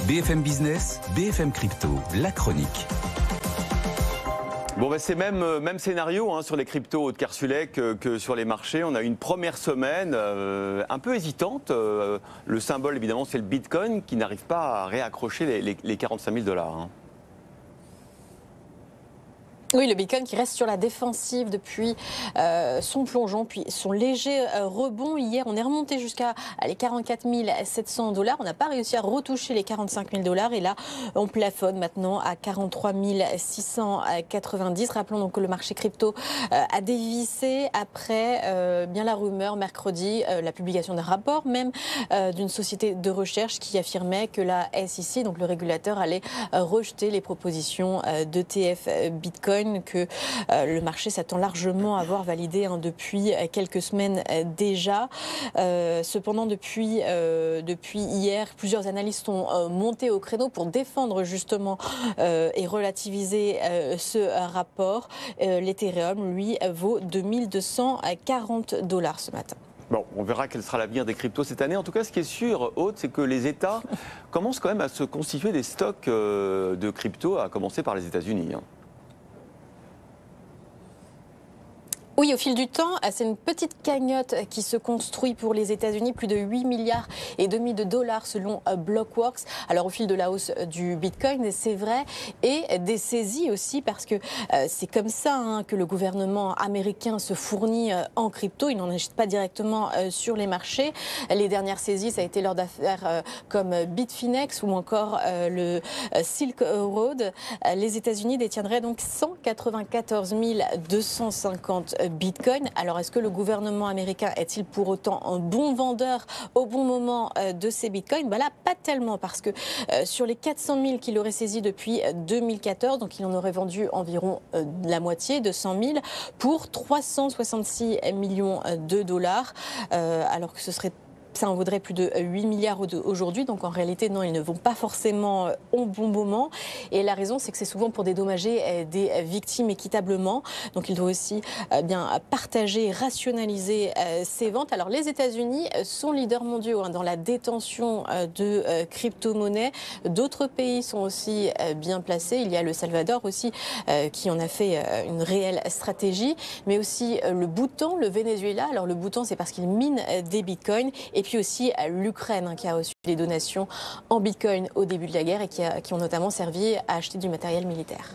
BFM Business, BFM Crypto, la chronique. Bon, c'est même scénario sur les cryptos de Kersulek que sur les marchés. On a une première semaine un peu hésitante. Le symbole, évidemment, c'est le Bitcoin qui n'arrive pas à réaccrocher les 45 000 $. Oui, le Bitcoin qui reste sur la défensive depuis son plongeon, puis son léger rebond. Hier, on est remonté jusqu'à les 44 700 $. On n'a pas réussi à retoucher les 45 000 $. Et là, on plafonne maintenant à 43 690. Rappelons donc que le marché crypto a dévissé après bien la rumeur mercredi, la publication d'un rapport même d'une société de recherche qui affirmait que la SEC, donc le régulateur, allait rejeter les propositions d'ETF Bitcoin que le marché s'attend largement à voir validé depuis quelques semaines déjà. Cependant, depuis hier, plusieurs analystes ont monté au créneau pour défendre justement et relativiser ce rapport. L'Ethereum, lui, vaut 2240 $ ce matin. Bon, on verra quel sera l'avenir des cryptos cette année. En tout cas, ce qui est sûr, Aude, c'est que les États commencent quand même à se constituer des stocks de cryptos, à commencer par les États-Unis. Oui, au fil du temps, c'est une petite cagnotte qui se construit pour les États-Unis, plus de 8,5 milliards de dollars selon Blockworks. Alors au fil de la hausse du Bitcoin, c'est vrai, et des saisies aussi parce que c'est comme ça que le gouvernement américain se fournit en crypto. Il n'en achète pas directement sur les marchés. Les dernières saisies, ça a été lors d'affaires comme Bitfinex ou encore le Silk Road. Les États-Unis détiendraient donc 194 250 Bitcoin. Alors, est-ce que le gouvernement américain est-il pour autant un bon vendeur au bon moment de ces Bitcoins? Là, pas tellement, parce que sur les 400 000 qu'il aurait saisis depuis 2014, donc il en aurait vendu environ la moitié, 200 000, pour 366 millions de dollars, alors que ça en vaudrait plus de 8 milliards aujourd'hui. Donc en réalité, non, ils ne vont pas forcément au bon moment. Et la raison, c'est que c'est souvent pour dédommager des victimes équitablement. Donc il doit aussi bien partager et rationaliser ses ventes. Alors les États-Unis sont leaders mondiaux dans la détention de crypto-monnaies. D'autres pays sont aussi bien placés. Il y a le Salvador aussi qui en a fait une réelle stratégie. Mais aussi le Bhoutan, le Venezuela. Alors le Bhoutan, c'est parce qu'il mine des bitcoins. Et puis aussi l'Ukraine qui a reçu des donations en bitcoin au début de la guerre et qui ont notamment servi à acheter du matériel militaire.